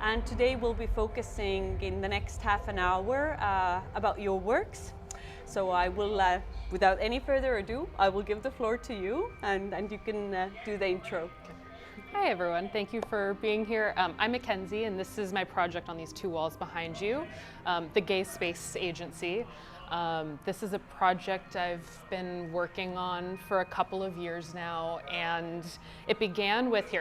and today we'll be focusing in the next half an hour about your works. So I will, without any further ado, I will give the floor to you, and you can do the intro. Hi everyone, thank you for being here. I'm Mackenzie, and this is my project on these two walls behind you, the Gay Space Agency. This is a project I've been working on for a couple of years now, and it began with,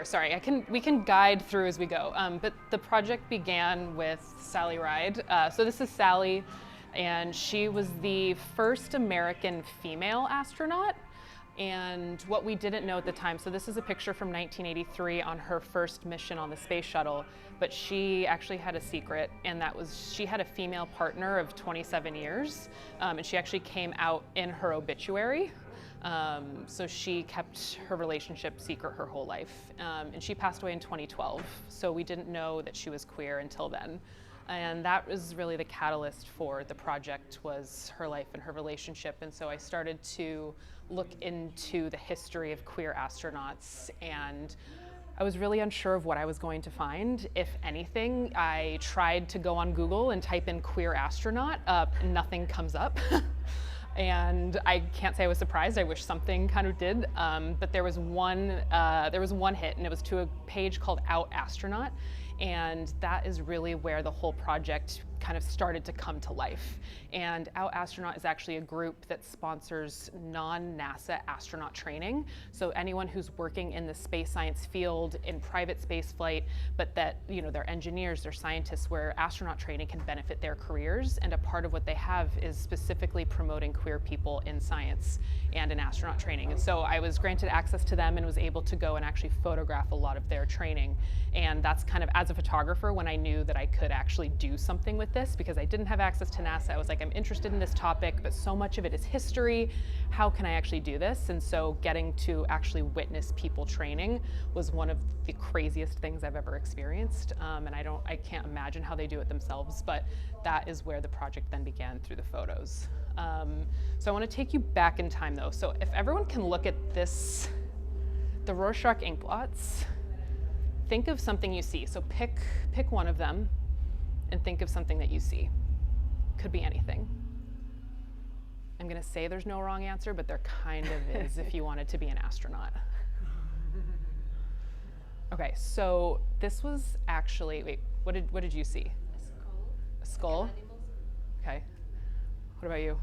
we can guide through as we go, but the project began with Sally Ride. So this is Sally, and she was the first American female astronaut. And what we didn't know at the time, so this is a picture from 1983 on her first mission on the space shuttle, but she actually had a secret, and that was she had a female partner of 27 years, and she actually came out in her obituary. So she kept her relationship secret her whole life, and she passed away in 2012, so we didn't know that she was queer until then. And that was really the catalyst for the project, was her life and her relationship. And so I started to look into the history of queer astronauts, and I was really unsure of what I was going to find, if anything. I tried to go on Google and type in queer astronaut, nothing comes up. And I can't say I was surprised. I wish something kind of did, but there was one hit, and it was to a page called Out Astronaut. And that is really where the whole project kind of started to come to life. And Out Astronaut is actually a group that sponsors non-NASA astronaut training. So anyone who's working in the space science field, in private space flight, but that, you know, they're engineers, they're scientists, where astronaut training can benefit their careers. And a part of what they have is specifically promoting queer people in science and in astronaut training. And so I was granted access to them and was able to go and actually photograph a lot of their training. And that's kind of, as a photographer, when I knew that I could actually do something with this, because I didn't have access to NASA. I was like, I'm interested in this topic, but so much of it is history. How can I actually do this? And so getting to actually witness people training was one of the craziest things I've ever experienced. And I can't imagine how they do it themselves, but that is where the project then began, through the photos. So I want to take you back in time though. So if everyone can look at this, the Rorschach ink blots, think of something you see. So pick one of them and think of something that you see. Could be anything. I'm going to say there's no wrong answer, but there kind of is if you wanted to be an astronaut. Okay, so this was actually, wait, what did you see? A skull. A skull? Okay. What about you?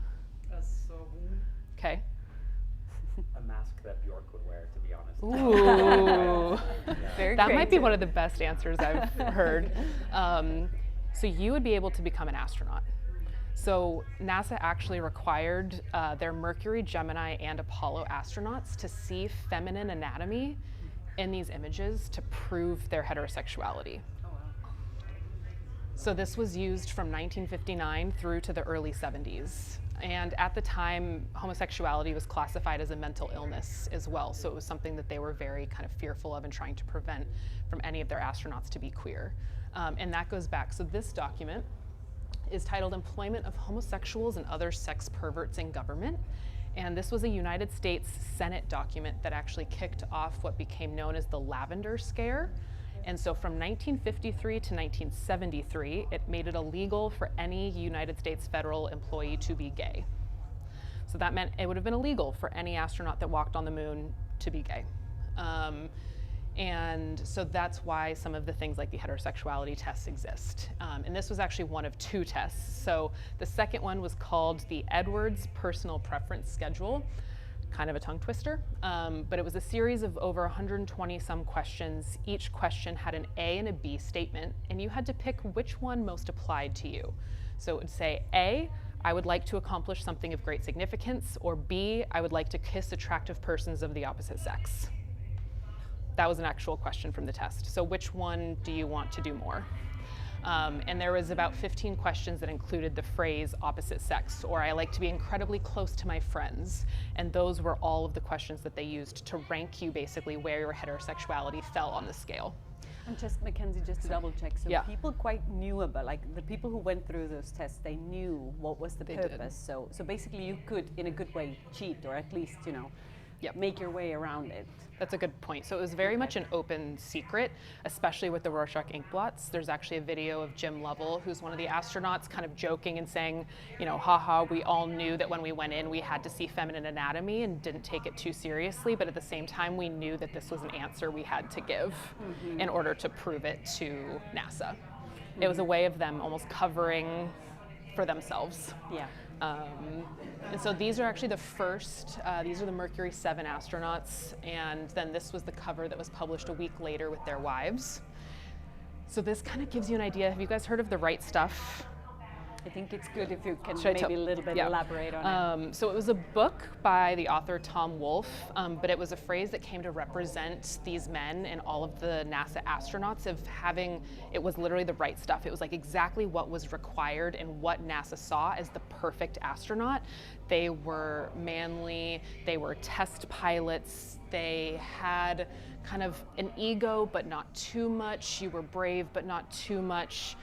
A soul. Okay. A mask that Bjork would wear, to be honest. Ooh. Very that creative. might be one of the best answers I've heard. So you would be able to become an astronaut. So NASA actually required their Mercury, Gemini, and Apollo astronauts to see feminine anatomy in these images to prove their heterosexuality. Oh, wow. So this was used from 1959 through to the early 70s. And at the time, homosexuality was classified as a mental illness as well. So it was something that they were very kind of fearful of and trying to prevent from any of their astronauts to be queer. And that goes back. So this document is titled Employment of Homosexuals and Other Sex Perverts in Government. And this was a United States Senate document that actually kicked off what became known as the Lavender Scare. And so from 1953 to 1973, it made it illegal for any United States federal employee to be gay. So that meant it would have been illegal for any astronaut that walked on the moon to be gay. And so that's why some of the things like the heterosexuality tests exist. And this was actually one of two tests. So the second one was called the Edwards Personal Preference Schedule. Kind of a tongue twister, but it was a series of over 120 some questions. Each question had an A and a B statement, and you had to pick which one most applied to you. So it would say, A, I would like to accomplish something of great significance, or B, I would like to kiss attractive persons of the opposite sex. That was an actual question from the test. So which one do you want to do more? And there was about 15 questions that included the phrase opposite sex, or I like to be incredibly close to my friends. And those were all of the questions that they used to rank you basically where your heterosexuality fell on the scale. And just, Mackenzie, just to double check, so yeah. People quite knew about, like the people who went through those tests, they knew what was the purpose. So basically you could, in a good way, cheat, or at least, you know, Yep. make your way around it. That's a good point. So it was very much an open secret, especially with the Rorschach ink blots. There's actually a video of Jim Lovell, who's one of the astronauts, kind of joking and saying, you know, haha, we all knew that when we went in, we had to see feminine anatomy and didn't take it too seriously. But at the same time, we knew that this was an answer we had to give in order to prove it to NASA. It was a way of them almost covering for themselves. Yeah. And so these are actually the first, these are the Mercury 7 astronauts, and then this was the cover that was published a week later with their wives. So this kind of gives you an idea. Have you guys heard of the right stuff? I think it's good if you can Should I maybe a little bit elaborate on it. So it was a book by the author Tom Wolfe, but it was a phrase that came to represent these men and all of the NASA astronauts of having, it was literally the right stuff. It was like exactly what was required and what NASA saw as the perfect astronaut. They were manly, they were test pilots, they had kind of an ego, but not too much. You were brave, but not too much.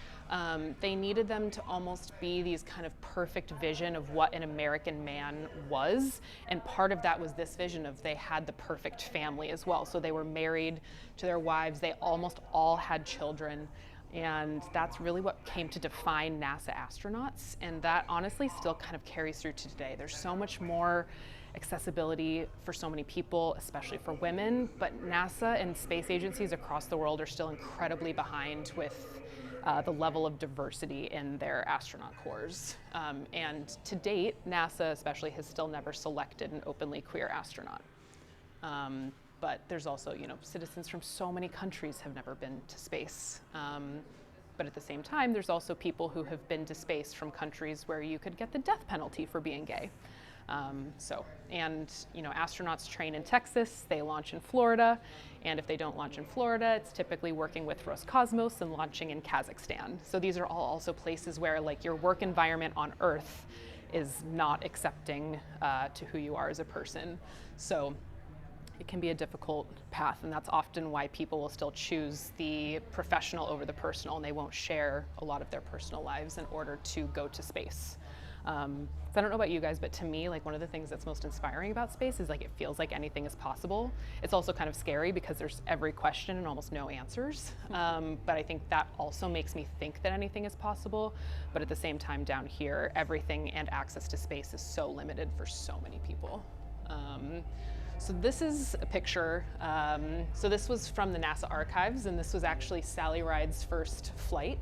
They needed them to almost be these kind of perfect vision of what an American man was. And part of that was this vision of they had the perfect family as well. So they were married to their wives. They almost all had children. And that's really what came to define NASA astronauts. And that honestly still kind of carries through to today. There's so much more accessibility for so many people, especially for women. But NASA and space agencies across the world are still incredibly behind with the level of diversity in their astronaut corps. And to date, NASA especially has still never selected an openly queer astronaut. But there's also, you know, citizens from so many countries have never been to space. But at the same time, there's also people who have been to space from countries where you could get the death penalty for being gay. And you know, astronauts train in Texas, they launch in Florida, and if they don't launch in Florida, it's typically working with Roscosmos and launching in Kazakhstan. So these are all also places where like your work environment on Earth is not accepting to who you are as a person. So it can be a difficult path, and that's often why people will still choose the professional over the personal, and they won't share a lot of their personal lives in order to go to space. So I don't know about you guys, but to me, like one of the things that's most inspiring about space is like it feels like anything is possible. It's also kind of scary because there's every question and almost no answers. But I think that also makes me think that anything is possible. But at the same time down here, everything and access to space is so limited for so many people. So this is a picture. So this was from the NASA archives, and this was actually Sally Ride's first flight.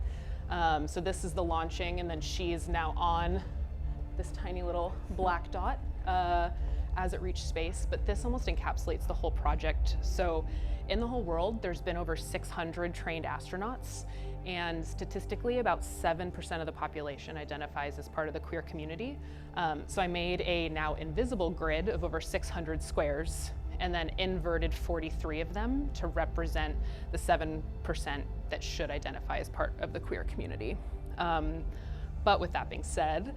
So this is the launching, and then she is now on this tiny little black dot as it reached space. But this almost encapsulates the whole project. So in the whole world, there's been over 600 trained astronauts, and statistically about 7% of the population identifies as part of the queer community. So I made a now invisible grid of over 600 squares and then inverted 43 of them to represent the 7% that should identify as part of the queer community. But with that being said,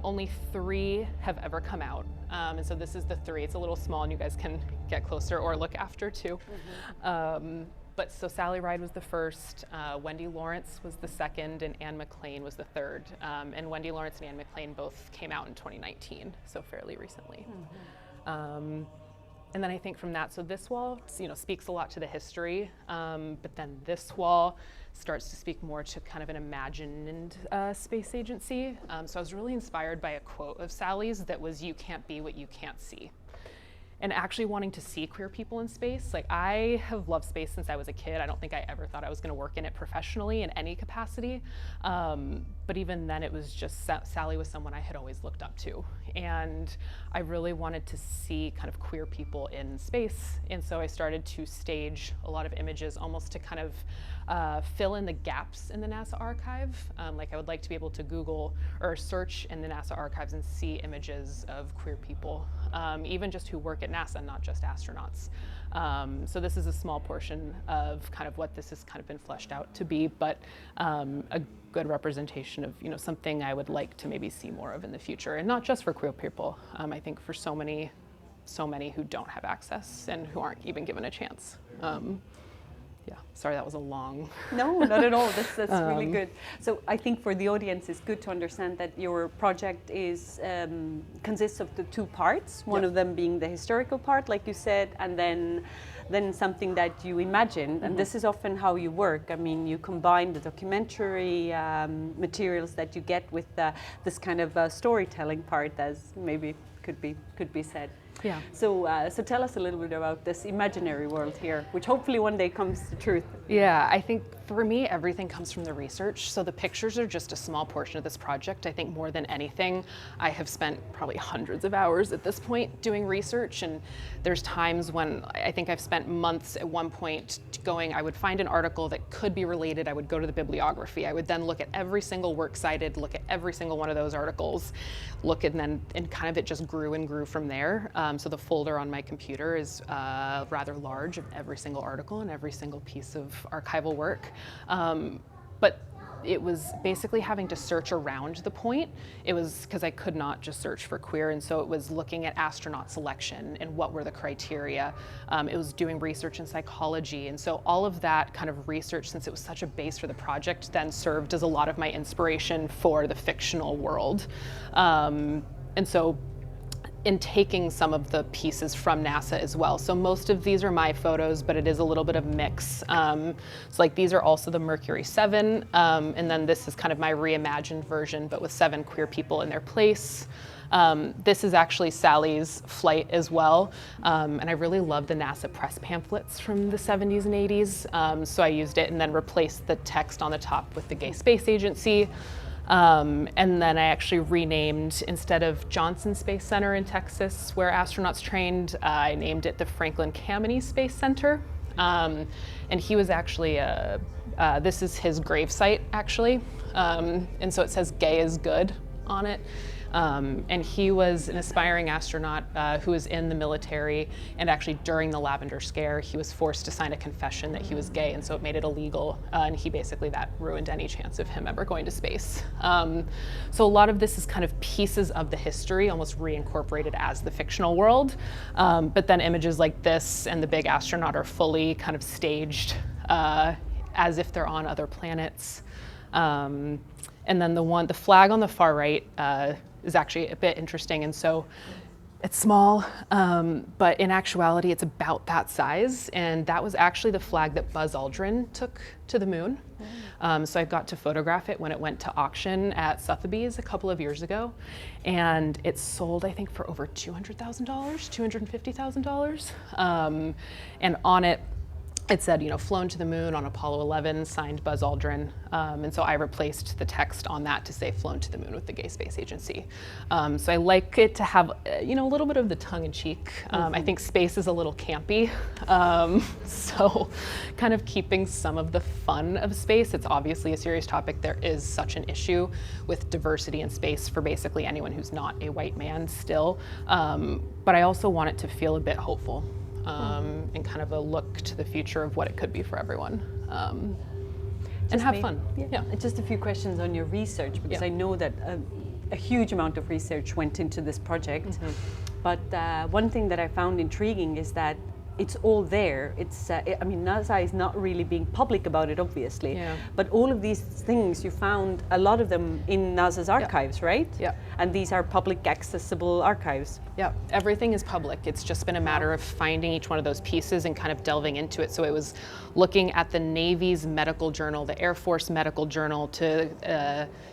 only 3 have ever come out. And so this is the 3. It's a little small and you guys can get closer or look after too. But so Sally Ride was the first, Wendy Lawrence was the second, and Anne McLean was the third. And Wendy Lawrence and Anne McLean both came out in 2019, so fairly recently. And then I think from that, so this wall, you know, speaks a lot to the history, but then this wall starts to speak more to kind of an imagined space agency. So I was really inspired by a quote of Sally's that was, "You can't be what you can't see." And actually wanting to see queer people in space. Like, I have loved space since I was a kid. I don't think I ever thought I was gonna work in it professionally in any capacity. But even then it was just, Sally was someone I had always looked up to. And I really wanted to see kind of queer people in space. And so I started to stage a lot of images almost to kind of fill in the gaps in the NASA archive. Like I would like to be able to Google or search in the NASA archives and see images of queer people, even just who work at NASA, not just astronauts. So this is a small portion of kind of what this has kind of been fleshed out to be, but a good representation of, you know, something I would like to maybe see more of in the future, and not just for queer people. I think for so many who don't have access and who aren't even given a chance. Yeah, sorry, that was a long... No, not at all. That's really good. So I think for the audience, it's good to understand that your project is consists of the two parts. One of them being the historical part, like you said, and then something that you imagined. And this is often how you work. I mean, you combine the documentary materials that you get with this kind of storytelling part, as maybe could be said. Yeah. So tell us a little bit about this imaginary world here, which hopefully one day comes to truth. Yeah, I think for me, everything comes from the research. So the pictures are just a small portion of this project. I think more than anything, I have spent probably hundreds of hours at this point doing research. And there's times when I think I've spent months at one point going, I would find an article that could be related. I would go to the bibliography. I would then look at every single work cited, look at every single one of those articles, and kind of it just grew and grew from there. So the folder on my computer is rather large of every single article and every single piece of archival work. But it was basically having to search around the point. It was because I could not just search for queer, and so it was looking at astronaut selection and what were the criteria. It was doing research in psychology, and so all of that kind of research, since it was such a base for the project, then served as a lot of my inspiration for the fictional world. And so in taking some of the pieces from NASA as well. So most of these are my photos, but it is a little bit of mix. So like these are also the Mercury 7, and then this is kind of my reimagined version, but with 7 queer people in their place. This is actually Sally's flight as well, and I really love the NASA press pamphlets from the 70s and 80s, so I used it and then replaced the text on the top with the Gay Space Agency. And then I actually renamed, instead of Johnson Space Center in Texas, where astronauts trained, I named it the Franklin Cammony Space Center. And he was actually, this is his gravesite, actually. And so it says "gay is good" on it. And he was an aspiring astronaut who was in the military, and actually during the Lavender Scare, he was forced to sign a confession that he was gay, and so it made it illegal, and that ruined any chance of him ever going to space. So a lot of this is kind of pieces of the history, almost reincorporated as the fictional world, but then images like this and the big astronaut are fully kind of staged as if they're on other planets. And then the flag on the far right is actually a bit interesting, and so it's small, but in actuality it's about that size, and that was actually the flag that Buzz Aldrin took to the moon. So I got to photograph it when it went to auction at Sotheby's a couple of years ago, and it sold, I think, for over $200,000, $250,000, and on it, it said, flown to the moon on Apollo 11, signed Buzz Aldrin. And so I replaced the text on that to say flown to the moon with the Gay Space Agency. So I like it to have, a little bit of the tongue in cheek. I think space is a little campy. So kind of keeping some of the fun of space. It's obviously a serious topic. There is such an issue with diversity in space for basically anyone who's not a white man still. But I also want it to feel a bit hopeful. And kind of a look to the future of what it could be for everyone, and have fun. Yeah. Just a few questions on your research, because I know that a huge amount of research went into this project. But one thing that I found intriguing is that it's all there. It's, I mean, NASA is not really being public about it, obviously. But all of these things, you found a lot of them in NASA's archives, right? Yeah. And these are public accessible archives. Yeah, everything is public. It's just been a matter of finding each one of those pieces and kind of delving into it. So it was looking at the Navy's medical journal, the Air Force medical journal,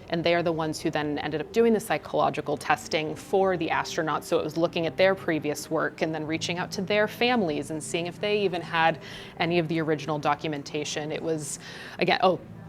and they are the ones who then ended up doing the psychological testing for the astronauts. So it was looking at their previous work and then reaching out to their families and seeing if they even had any of the original documentation. It was, again,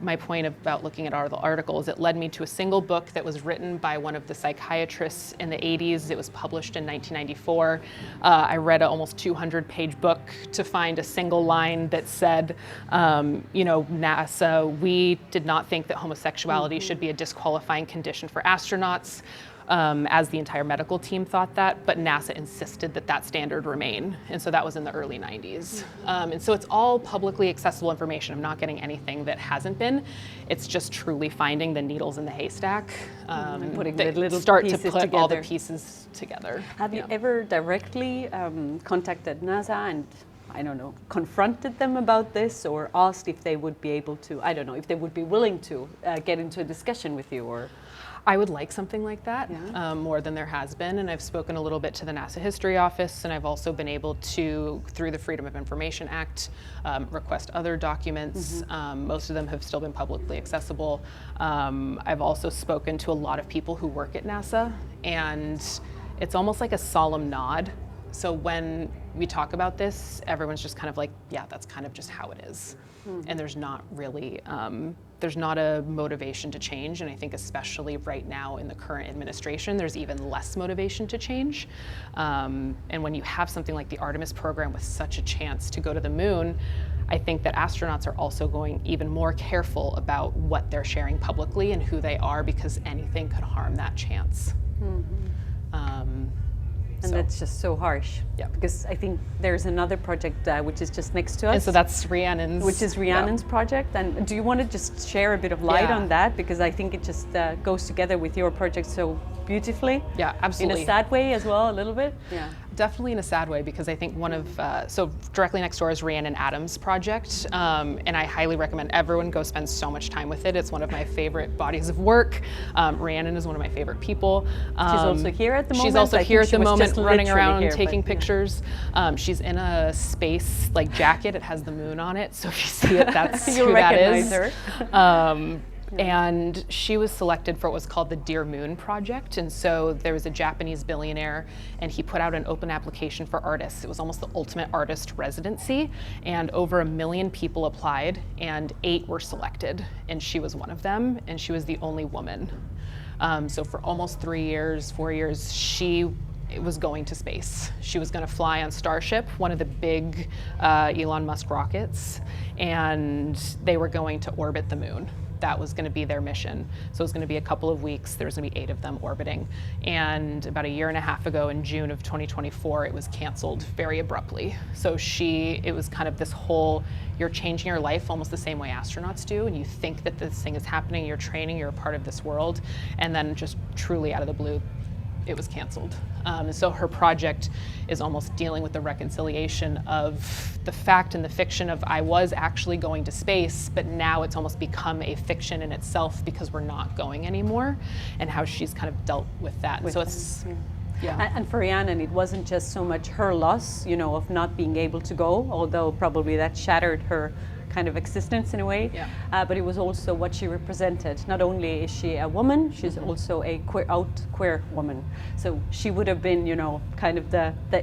my point about looking at all the articles, it led me to a single book that was written by one of the psychiatrists in the 80s. It was published in 1994. I read an almost 200-page book to find a single line that said, NASA, we did not think that homosexuality should be a disqualifying condition for astronauts. As the entire medical team thought that, but NASA insisted that that standard remain. And so that was in the early 90s. And so it's all publicly accessible information. I'm not getting anything that hasn't been. It's just truly finding the needles in the haystack. And putting the little start pieces to put together. all the pieces together. Have you ever directly contacted NASA and I don't know, confronted them about this or asked if they would be able to, I don't know, if they would be willing to get into a discussion with you? Or I would like something like that, Yeah. more than there has been. And I've spoken a little bit to the NASA History Office, and I've also been able to, through the Freedom of Information Act, request other documents. Most of them have still been publicly accessible. I've also spoken to a lot of people who work at NASA, and it's almost like a solemn nod. So when we talk about this, everyone's just kind of like, yeah, that's kind of just how it is. And there's not really, there's not a motivation to change. And I think especially right now in the current administration, there's even less motivation to change. And when you have something like the Artemis program with such a chance to go to the moon, I think that astronauts are also going even more careful about what they're sharing publicly and who they are, because anything could harm that chance. And that's just so harsh. Yeah. Because I think there's another project which is just next to us. And so that's Rhiannon's. Which is Rhiannon's project. And do you want to just share a bit of light Yeah. on that? Because I think it just goes together with your project so beautifully. Yeah, absolutely. In a sad way as well, a little bit. Yeah. Definitely in a sad way, because I think one of, so directly next door is Rhiannon Adams' project, and I highly recommend everyone go spend so much time with it. It's one of my favorite bodies of work. Rhiannon is one of my favorite people. She's also here at the moment. She's also I here think at she the was moment, just running literally around here, taking but, yeah. pictures. She's in a space like jacket. It has the moon on it, so if you see it, that's You'll who that recognize is. her. And she was selected for what was called the Dear Moon Project. And so there was a Japanese billionaire, and he put out an open application for artists. It was almost the ultimate artist residency. And over 1 million people applied, and 8 were selected. And she was one of them, and she was the only woman. So for almost 3 years, 4 years, she was going to space. She was going to fly on Starship, one of the big Elon Musk rockets, and they were going to orbit the moon. That was going to be their mission. So it was going to be a couple of weeks. There was going to be 8 of them orbiting. And about 1.5 years ago, in June of 2024, it was canceled very abruptly. So it was kind of this whole, you're changing your life almost the same way astronauts do, and you think that this thing is happening, you're training, you're a part of this world, and then just truly out of the blue, it was canceled. So her project is almost dealing with the reconciliation of the fact and the fiction of I was actually going to space, but now it's almost become a fiction in itself because we're not going anymore, and how she's kind of dealt with that. With so that, it's, yeah. And for Rhiannon, it wasn't just so much her loss, you know, of not being able to go, although probably that shattered her kind of existence in a way, but it was also what she represented. Not only is she a woman, she's also a queer woman. So she would have been, you know, kind of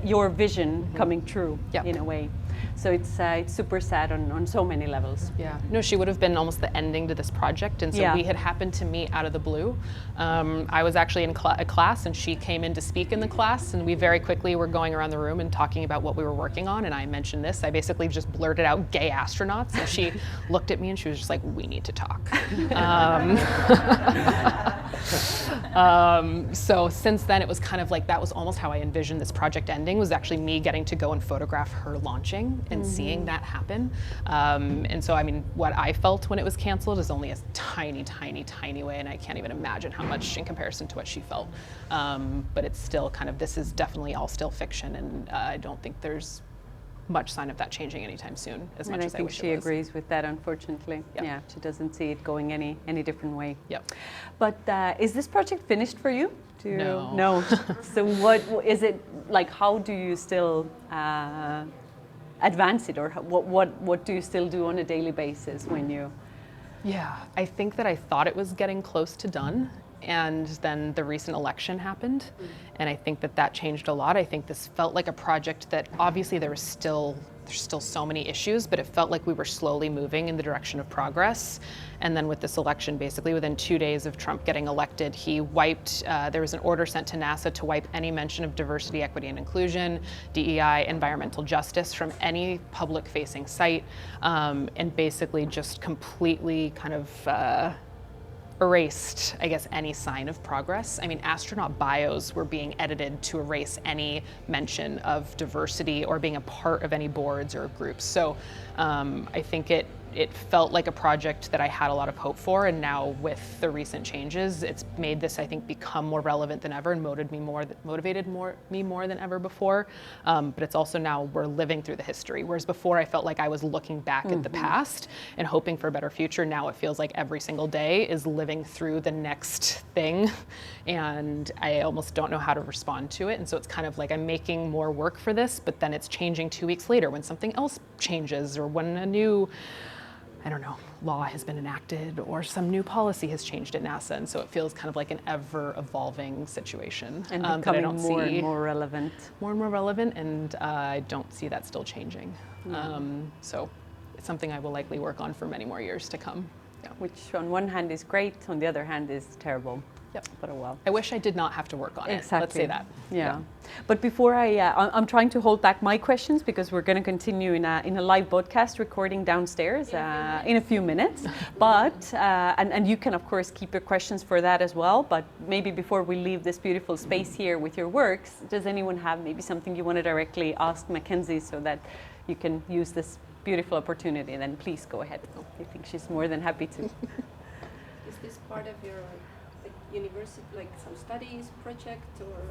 your vision coming true in a way. So it's super sad on so many levels. Yeah, no, she would have been almost the ending to this project, and so we had happened to meet out of the blue. I was actually in a class, and she came in to speak in the class, and we very quickly were going around the room and talking about what we were working on, and I mentioned this. I basically just blurted out gay astronauts, and she looked at me and she was just like, we need to talk. So since then, it was kind of like, that was almost how I envisioned this project ending, was actually me getting to go and photograph her launching and seeing that happen. And so, I mean, what I felt when it was canceled is only a tiny, tiny, tiny way, and I can't even imagine how much in comparison to what she felt. But it's still kind of, this is definitely all still fiction, and I don't think there's much sign of that changing anytime soon, as much as I wish it was. And I think she agrees with that, unfortunately. Yeah, she doesn't see it going any different way. Yep. But is this project finished for you? No. No. So what is it like? How do you still advance it, or what do you still do on a daily basis when you? Yeah, I think that I thought it was getting close to done, and then the recent election happened, and I think that changed a lot. I think this felt like a project that obviously there's still so many issues, but it felt like we were slowly moving in the direction of progress. And then with this election, basically within 2 days of Trump getting elected, he wiped, there was an order sent to NASA to wipe any mention of diversity, equity, and inclusion, DEI, environmental justice from any public-facing site, and basically just completely kind of erased, I guess, any sign of progress. I mean, astronaut bios were being edited to erase any mention of diversity or being a part of any boards or groups. So I think it felt like a project that I had a lot of hope for, and now with the recent changes, it's made this, I think, become more relevant than ever and motivated me more than ever before. But it's also now we're living through the history, whereas before I felt like I was looking back at the past and hoping for a better future. Now it feels like every single day is living through the next thing, and I almost don't know how to respond to it. And so it's kind of like I'm making more work for this, but then it's changing 2 weeks later when something else changes, or when a new, I don't know, law has been enacted, or some new policy has changed at NASA. And so it feels kind of like an ever evolving situation. And that I becoming don't more see and more relevant. more and more relevant, and I don't see that still changing. So it's something I will likely work on for many more years to come. Yeah. Which on one hand is great, on the other hand is terrible. Yep. But oh well. I wish I did not have to work on it. Exactly. Let's say that. Yeah. But before I'm trying to hold back my questions because we're going to continue in a live podcast recording downstairs in a few minutes. But and you can of course keep your questions for that as well. But maybe before we leave this beautiful space here with your works, does anyone have maybe something you want to directly ask Mackenzie so that you can use this beautiful opportunity? Then please go ahead. I think she's more than happy to. Is this part of your university, like some studies project, or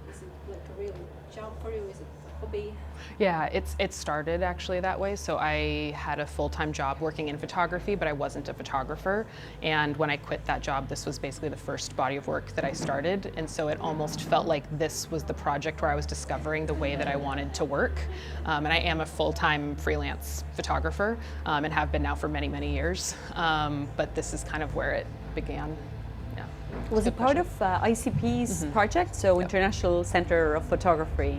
is it like a real job for you? Is it a hobby? Yeah, it started actually that way. So I had a full-time job working in photography, but I wasn't a photographer. And when I quit that job, this was basically the first body of work that I started. And so it almost felt like this was the project where I was discovering the way that I wanted to work. And I am a full-time freelance photographer, and have been now for many, many years. But this is kind of where it began. Was it part of ICP's project, so International Center of Photography?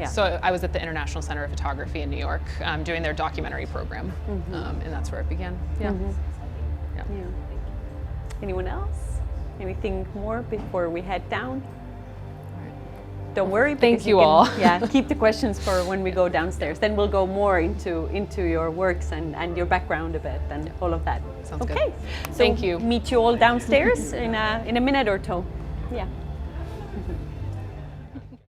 So I was at the International Center of Photography in New York, doing their documentary program, and that's where it began. Yeah. Anyone else? Anything more before we head down? Don't worry. Thank you can, all. Keep the questions for when we go downstairs. Then we'll go more into your works and your background a bit and all of that. Sounds okay. good. So Thank you. Meet you all downstairs in a minute or two. Yeah.